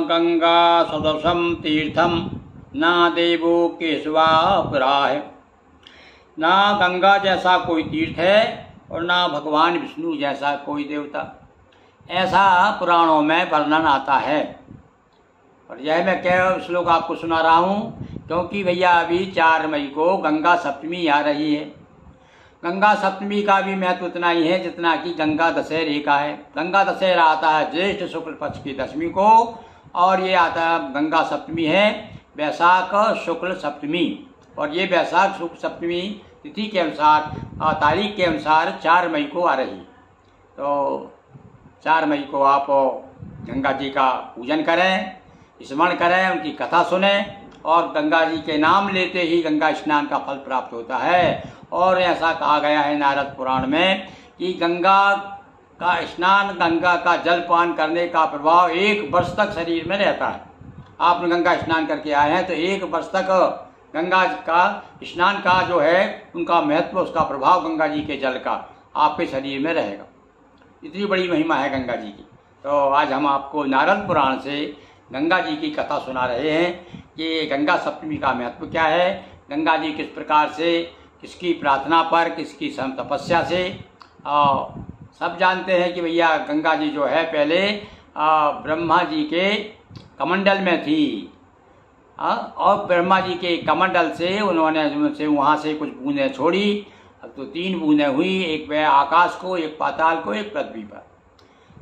गंगा सदृशं तीर्थम ना देवो केशवापराय। ना गंगा जैसा कोई तीर्थ है और ना भगवान विष्णु जैसा कोई देवता, ऐसा पुराणों में वर्णन आता है। और यह मैं क्या श्लोक आपको सुना रहा हूँ क्योंकि भैया अभी 4 मई को गंगा सप्तमी आ रही है। गंगा सप्तमी का भी महत्व उतना ही है जितना कि गंगा दशहरे का है। गंगा दशहरा आता है ज्येष्ठ शुक्ल पक्ष की दशमी को और ये आता है गंगा सप्तमी है वैशाख शुक्ल सप्तमी। और ये वैशाख शुक्ल सप्तमी तिथि के अनुसार तारीख के अनुसार 4 मई को आ रही। तो 4 मई को आप गंगा जी का पूजन करें, स्मरण करें, उनकी कथा सुने और गंगा जी के नाम लेते ही गंगा स्नान का फल प्राप्त होता है। और ऐसा कहा गया है नारद पुराण में कि गंगा का स्नान, गंगा का जल पान करने का प्रभाव 1 वर्ष तक शरीर में रहता है। आप गंगा स्नान करके आए हैं तो 1 वर्ष तक गंगा का स्नान का जो है उनका महत्व, उसका प्रभाव गंगा जी के जल का आपके शरीर में रहेगा। इतनी बड़ी महिमा है गंगा जी की। तो आज हम आपको नारद पुराण से गंगा जी की कथा सुना रहे हैं कि गंगा सप्तमी का महत्व क्या है, गंगा जी किस प्रकार से, किसकी प्रार्थना पर, किसकी तपस्या से। सब जानते हैं कि भैया गंगा जी जो है पहले ब्रह्मा जी के कमंडल में थी और ब्रह्मा जी के कमंडल से उन्होंने वहाँ से कुछ बूंदें छोड़ी। अब तो 3 बूंदें हुई, एक वह आकाश को, एक पाताल को, एक पृथ्वी पर,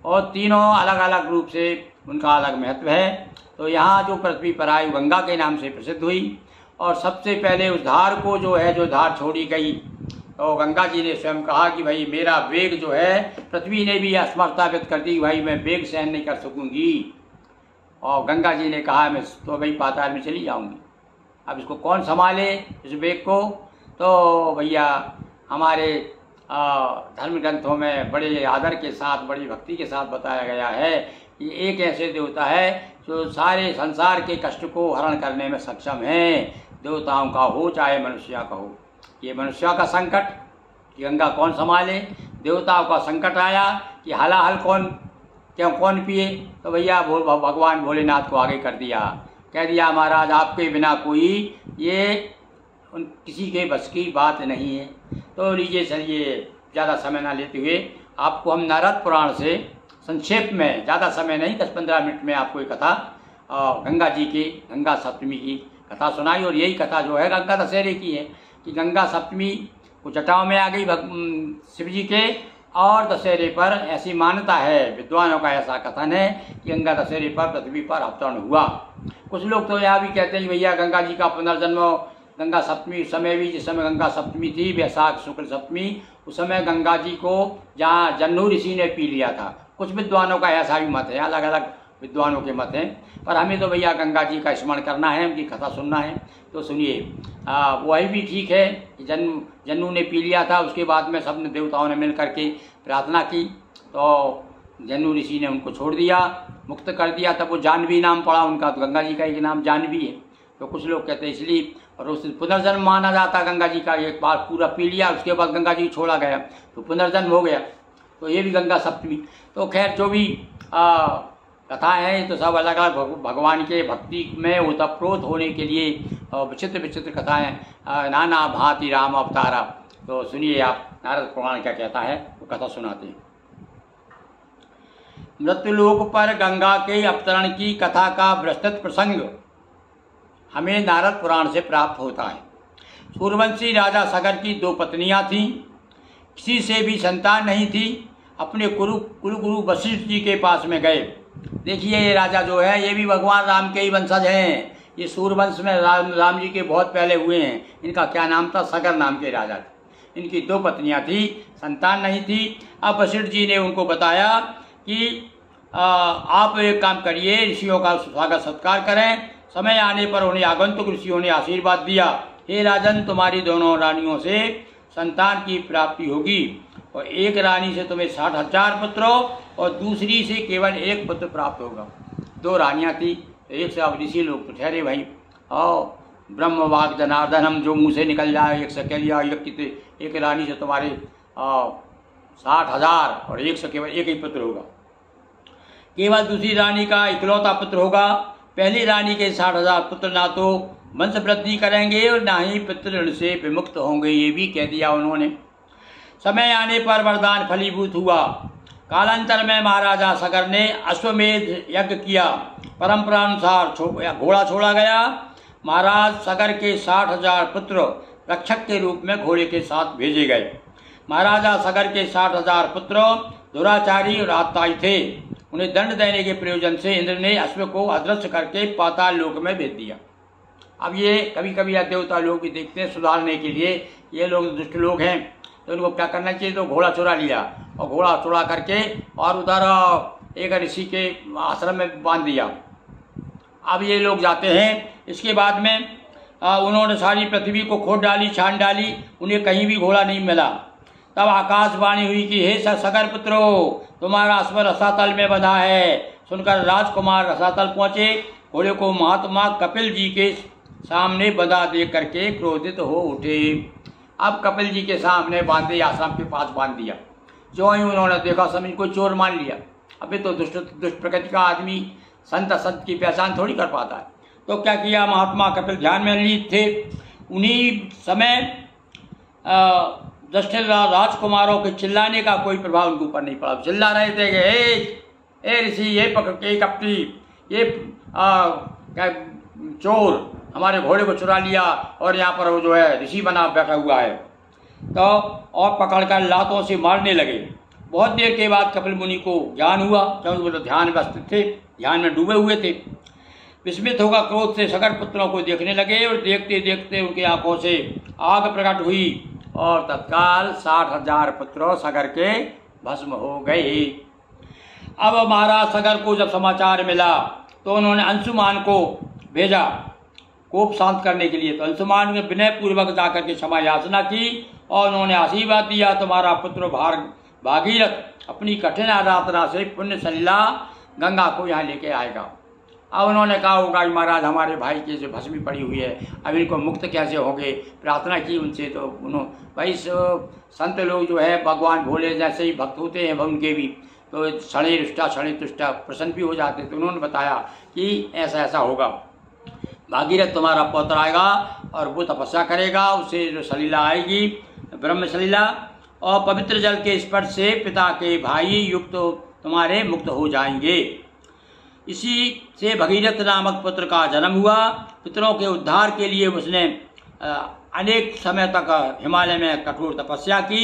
और तीनों अलग अलग रूप से उनका अलग महत्व है। तो यहाँ जो पृथ्वी पर आई गंगा के नाम से प्रसिद्ध हुई। और सबसे पहले उस धार को जो है, जो धार छोड़ी गई, तो गंगा जी ने स्वयं कहा कि भाई मेरा वेग जो है, पृथ्वी ने भी असमर्थता व्यक्त कर दी, भाई मैं वेग सहन नहीं कर सकूंगी। और गंगा जी ने कहा मैं तो भाई पाताल में चली जाऊंगी। अब इसको कौन संभाले इस वेग को? तो भैया हमारे धर्म ग्रंथों में बड़े आदर के साथ, बड़ी भक्ति के साथ बताया गया है कि एक ऐसे देवता है जो सारे संसार के कष्ट को हरण करने में सक्षम है। देवताओं का हो चाहे मनुष्य का हो। ये मनुष्य का संकट कि गंगा कौन संभाले, देवताओं का संकट आया कि हलाहल कौन पिए, तो भैया भगवान भोलेनाथ को आगे कर दिया, कह दिया महाराज आपके बिना कोई ये किसी के बस की बात नहीं है। तो लीजिए चलिए ज़्यादा समय ना लेते हुए आपको हम नारद पुराण से संक्षेप में, ज़्यादा समय नहीं 10-15 मिनट में आपको ये कथा गंगा जी की, गंगा सप्तमी की कथा सुनाई। और यही कथा जो है गंगा दशहरे की है कि गंगा सप्तमी को जटाओं में आ गई शिव जी के, और दशहरे पर ऐसी मान्यता है, विद्वानों का ऐसा कथन है कि गंगा दशहरे पर पृथ्वी पर अवतरण हुआ। कुछ लोग तो यह भी कहते हैं भैया गंगा जी का पुनर्जन्म गंगा सप्तमी उस समय भी, जिस समय गंगा सप्तमी थी वैशाख शुक्ल सप्तमी, उस समय गंगा जी को जहाँ जन्नू ऋषि ने पी लिया था। कुछ विद्वानों का ऐसा भी मत है, अलग अलग विद्वानों के मत हैं। पर हमें तो भैया गंगा जी का स्मरण करना है, उनकी कथा सुनना है। तो सुनिए, वही भी ठीक है कि जन्नू ने पी लिया था, उसके बाद में सब देवताओं ने मिल करके प्रार्थना की तो जन्नू ऋषि ने उनको छोड़ दिया, मुक्त कर दिया। तब वो जानवी नाम पड़ा उनका, तो गंगा जी का एक नाम जानवी है। तो कुछ लोग कहते हैं इसलिए, और उस पुनर्जन्म माना जाता गंगा जी का, एक बार पूरा पी लिया उसके बाद गंगा जी छोड़ा गया तो पुनर्जन्म हो गया। तो ये भी गंगा सप्तमी। तो खैर जो भी कथाएँ हैं तो सब अलग अलग भगवान के भक्ति में ओतप्रोत होने के लिए विचित्र विचित्र कथाएँ, नाना भांति राम अवतारा। तो सुनिए आप नारद पुराण क्या कहता है, वो कथा सुनाते हैं। मृत्युलोक पर गंगा के अवतरण की कथा का विस्तृत प्रसंग हमें नारद पुराण से प्राप्त होता है। सूर्यवंशी राजा सगर की 2 पत्नियां थीं, किसी से भी संतान नहीं थी। अपने कुलगुरु वशिष्ठ जी के पास में गए। देखिए ये राजा जो है ये भी भगवान राम के ही वंशज हैं। ये सूर्यवंश में राम जी के बहुत पहले हुए हैं। इनका क्या नाम था? सगर नाम के राजा थे। इनकी 2 पत्नियां थी, संतान नहीं थी। अब वशिष्ठ जी ने उनको बताया कि आप एक काम करिए, ऋषियों का स्वागत सत्कार करें। समय आने पर उन्हें आगंतुक ऋषियों ने आशीर्वाद दिया, हे राजन तुम्हारी दोनों रानियों से संतान की प्राप्ति होगी और एक रानी से तुम्हें 60,000 पुत्र और दूसरी से केवल 1 पुत्र प्राप्त होगा। 2 रानियां थी, एक से अब ऋषि लोग तो ठहरे भाई, और ब्रह्म वाग जनार्दन हम जो मुँह से निकल जाए, एक से कह लिया एक रानी से तुम्हारे 60,000 और एक से केवल 1 ही पुत्र होगा। केवल दूसरी रानी का इकलौता पुत्र होगा। पहली रानी के 60,000 पुत्र ना तो वंश वृद्धि करेंगे और ना ही पितृ ऋण से विमुक्त होंगे, ये भी कह दिया उन्होंने। समय आने पर वरदान फलीभूत हुआ। कालांतर में महाराजा सगर ने अश्वमेध यज्ञ किया। परंपरा अनुसार घोड़ा छोड़ा गया। महाराज सगर के 60,000 पुत्र रक्षक के रूप में घोड़े के साथ भेजे गए। महाराजा सगर के 60,000 पुत्र दुराचारी और आत्ताई थे। उन्हें दंड देने के प्रयोजन से इंद्र ने अश्व को अदृश्य करके पाताल लोक में भेज दिया। अब ये कभी कभी देवता लोग भी देखते हैं सुधारने के लिए, ये लोग दुष्ट लोग हैं तो उनको क्या करना चाहिए, तो घोड़ा चुरा लिया और घोड़ा चुरा करके और उधर एक ऋषि के आश्रम में बांध दिया। अब ये लोग जाते हैं। इसके बाद में उन्होंने सारी पृथ्वी को खोद डाली, छान डाली, उन्हें कहीं भी घोड़ा नहीं मिला। तब आकाशवाणी हुई कि हे सगर पुत्रो, तुम्हारा अश्व रसातल में बंधा है। सुनकर राजकुमार रसातल पहुंचे। घोड़े को महात्मा कपिल जी के सामने बंधा देख करके क्रोधित हो उठे। अब कपिल जी के सामने बांधे, आश्रम के पास बांध दिया। जो ही उन्होंने देखा समझ को चोर मान लिया। अभी तो दुष्ट प्रकृति का आदमी संत असंत की पहचान थोड़ी कर पाता है। तो क्या किया, महात्मा कपिल ध्यान में लीन थे। उन्हीं समय दृष्ट राजकुमारों के चिल्लाने का कोई प्रभाव उनके ऊपर नहीं पड़ा। चिल्ला रहे थे कि ए ऋषि, ये पकड़ के कपटी, ये चोर हमारे घोड़े को चुरा लिया और यहाँ पर वो जो है ऋषि बना बैठा हुआ है। तो और पकड़कर लातों से मारने लगे। बहुत देर के बाद कपिल मुनि को ज्ञान हुआ, क्योंकि वो तो ध्यान में स्थित थे, ध्यान में डूबे हुए थे। विस्मित होकर क्रोध से सगर पुत्रों को देखने लगे और देखते देखते उनकी आंखों से आग प्रकट हुई और तत्काल 60,000 पुत्रों सगर के भस्म हो गए। अब महाराज सगर को जब समाचार मिला तो उन्होंने अंशुमान को भेजा कोप शांत करने के लिए। तो अंशुमान ने विनय पूर्वक जाकर के क्षमा याचना की और उन्होंने आशीर्वाद दिया, तुम्हारा पुत्र भागीरथ अपनी कठिन आराधना से पुण्य सलिला गंगा को यहाँ लेके आएगा। अब उन्होंने कहा होगा कि महाराज हमारे भाई की जो भस्मी पड़ी हुई है, अब इनको मुक्त कैसे होंगे। प्रार्थना की उनसे, तो उन्होंने भाई संत लोग जो है भगवान भोले जैसे ही भक्त होते हैं उनके भी, तो क्षणे रुष्टा क्षणे तुष्टा प्रसन्न भी हो जाते। तो उन्होंने बताया कि ऐसा ऐसा होगा, भागीरथ तुम्हारा पौत्र आएगा और वो तपस्या करेगा, उससे जो सलीला आएगी ब्रह्म सलीला, और पवित्र जल के स्पर्श से पिता के भाई युक्त तुम्हारे मुक्त हो जाएंगे। इसी से भगीरथ नामक पुत्र का जन्म हुआ। पितरों के उद्धार के लिए उसने अनेक समय तक हिमालय में कठोर तपस्या की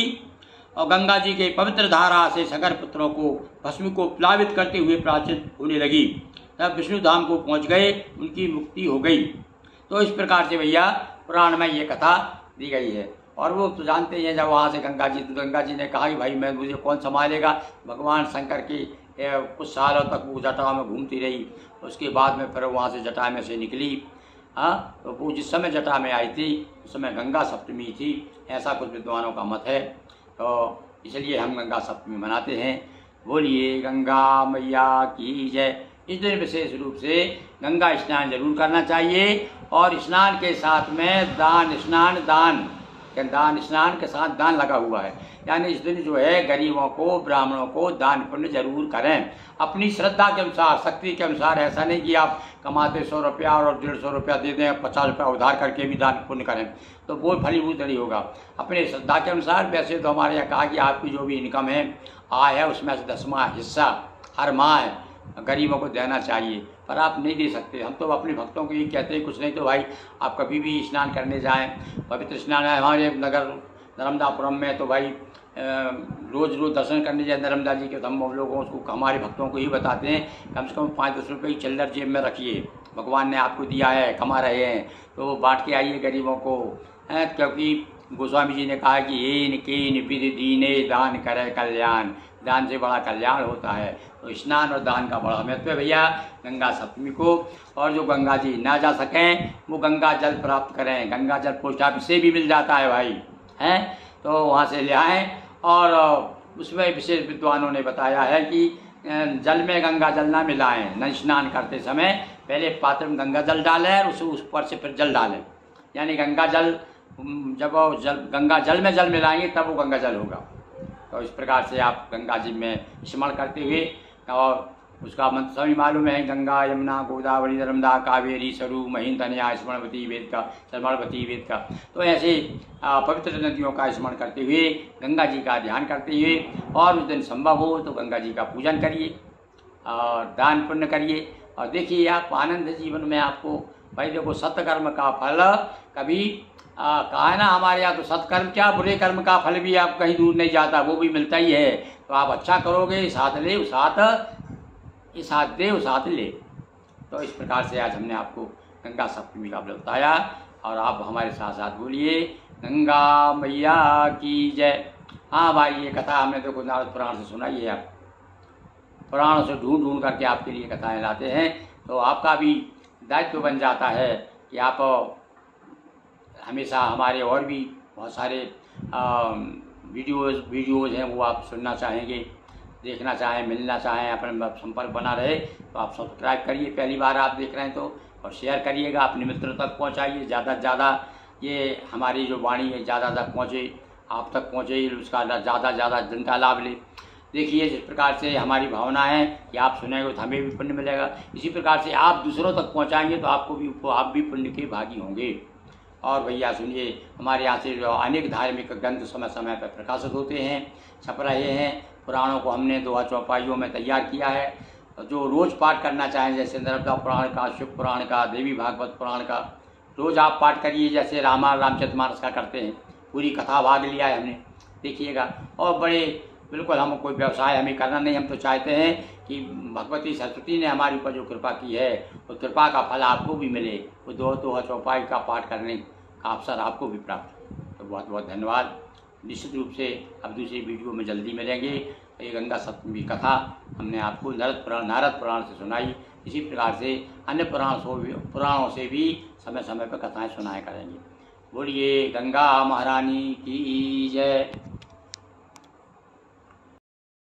और गंगा जी के पवित्र धारा से सगर पुत्रों को भस्म को प्लावित करते हुए प्राचित होने लगी। तब विष्णु धाम को पहुंच गए, उनकी मुक्ति हो गई। तो इस प्रकार से भैया पुराण में ये कथा दी गई है। और वो तो जानते हैं, जब वहाँ से गंगा जी ने कहा कि भाई मैं मुझे कौन संभालेगा। भगवान शंकर की कुछ सालों तक वो जटा में घूमती रही। उसके बाद में फिर वहाँ से जटा में से निकली। हाँ, तो वो जिस समय जटा में आई थी उस समय गंगा सप्तमी थी, ऐसा कुछ विद्वानों का मत है। तो इसलिए हम गंगा सप्तमी मनाते हैं। बोलिए गंगा मैया की जय। इस दिन विशेष रूप से गंगा स्नान जरूर करना चाहिए और स्नान के साथ में दान स्नान के साथ दान लगा हुआ है। यानी इस दिन जो है गरीबों को, ब्राह्मणों को दान पुण्य जरूर करें अपनी श्रद्धा के अनुसार, शक्ति के अनुसार। ऐसा नहीं कि आप कमाते 100 रुपया और 150 रुपया दे दें, 50 रुपया उधार करके भी दान पुण्य करें, तो वो फलीभूत नहीं होगा। अपने श्रद्धा के अनुसार। वैसे तो हमारे यहाँ कहा कि आपकी जो भी इनकम है, आय है, उसमें से 10वां हिस्सा हर माह गरीबों को देना चाहिए, पर आप नहीं दे सकते। हम तो अपने भक्तों को ये कहते हैं, कुछ नहीं तो भाई आप कभी भी स्नान करने जाएं। पवित्र स्नान है हमारे नगर नर्मदापुरम में, तो भाई रोज़ दर्शन करने जाए नर्मदा जी के। तो हम लोगों को, हमारे भक्तों को ये बताते हैं कम से कम 5-10 रुपये की चिल्लर जेब में रखिए। भगवान ने आपको दिया है, कमा रहे हैं, तो वो बांट के आइए गरीबों को। क्योंकि गोस्वामी जी ने कहा कि एन केन विधि दीने दान करे कल्याण, दान से बड़ा कल्याण होता है। तो स्नान और दान का बड़ा महत्व है भैया गंगा सप्तमी को। और जो गंगा जी ना जा सकें वो गंगा जल प्राप्त करें। गंगा जल पोस्ट ऑफिस से भी मिल जाता है भाई, हैं, तो वहाँ से ले आएँ। और उसमें विशेष विद्वानों ने बताया है कि जल में गंगा जल ना मिलाएं। न स्नान करते समय पहले पात्र में गंगा जल डालें और उस पर से फिर जल डालें। यानी गंगा जल, जब गंगा जल में जल मिलाएंगे तब वो गंगा जल होगा। तो इस प्रकार से आप गंगा जी में स्मरण करते हुए और उसका मंत्र सभी मालूम है, गंगा यमुना गोदावरी नर्मदा कावेरी सरु महीन तनया स्मरणवती वेद का, स्मरणवती वेद का। तो ऐसे पवित्र नदियों का स्मरण करते हुए, गंगा जी का ध्यान करते हुए, और उस दिन संभव हो तो गंगा जी का पूजन करिए और दान पुण्य करिए। और देखिए आप आनंद जीवन में आपको, भाई देखो सत्कर्म का फल कभी कहा है ना हमारे यहाँ, तो सत्कर्म क्या बुरे कर्म का फल भी आप कहीं दूर नहीं जाता, वो भी मिलता ही है। तो आप अच्छा करोगे, साथ ले साथ दे साथ ले। तो इस प्रकार से आज हमने आपको गंगा सप्तमी का व्रत बताया, और आप हमारे साथ साथ बोलिए गंगा मैया की जय। हाँ भाई, ये कथा हमने देखो नारद पुराण से सुनाई है, आप पुराणों से ढूंढ ढूंढ करके आपके लिए कथाएं लाते हैं। तो आपका भी दायित्व बन जाता है कि आप हमेशा हमारे और भी बहुत सारे वीडियोज़ हैं वो आप सुनना चाहेंगे, देखना चाहें, मिलना चाहें, अपने संपर्क बना रहे तो आप सब्सक्राइब करिए, पहली बार आप देख रहे हैं तो, और शेयर करिएगा, अपने मित्रों तक पहुंचाइए, ज़्यादा से ज़्यादा ये हमारी जो वाणी है ज़्यादा तक पहुँचे, आप तक पहुँचे, उसका ज़्यादा ज़्यादा जनता लाभ ले। देखिए जिस प्रकार से हमारी भावना है कि आप सुनेंगे तो हमें भी पुण्य मिलेगा, इसी प्रकार से आप दूसरों तक पहुँचाएँगे तो आप भी पुण्य के भागी होंगे। और भैया सुनिए, हमारे यहाँ से जो अनेक धार्मिक ग्रंथ समय समय पर प्रकाशित होते हैं, छप रहे हैं। पुराणों को हमने दोहा चौपाइयों में तैयार किया है, जो रोज़ पाठ करना चाहें, जैसे नर्मदा पुराण का, शिव पुराण का, देवी भागवत पुराण का, रोज़ आप पाठ करिए, जैसे रामचरितमानस का करते हैं। पूरी कथा भाग लिया है हमने, देखिएगा। और बड़े बिल्कुल, हम कोई व्यवसाय हमें करना नहीं, हम तो चाहते हैं कि भगवती सरस्वती ने हमारे ऊपर जो कृपा की है, उस कृपा का फल आपको भी मिले, वो दोहा चौपाई का पाठ करने का अवसर आपको भी प्राप्त हो। तो बहुत बहुत धन्यवाद। निश्चित रूप से अब दूसरी वीडियो में जल्दी मिलेंगे। ये गंगा सप्तमी कथा हमने आपको नारद पुराण से सुनाई, इसी प्रकार से अन्य पुराणों से भी समय समय पर कथाएँ सुनाया करेंगे। बोलिए गंगा महारानी की जय।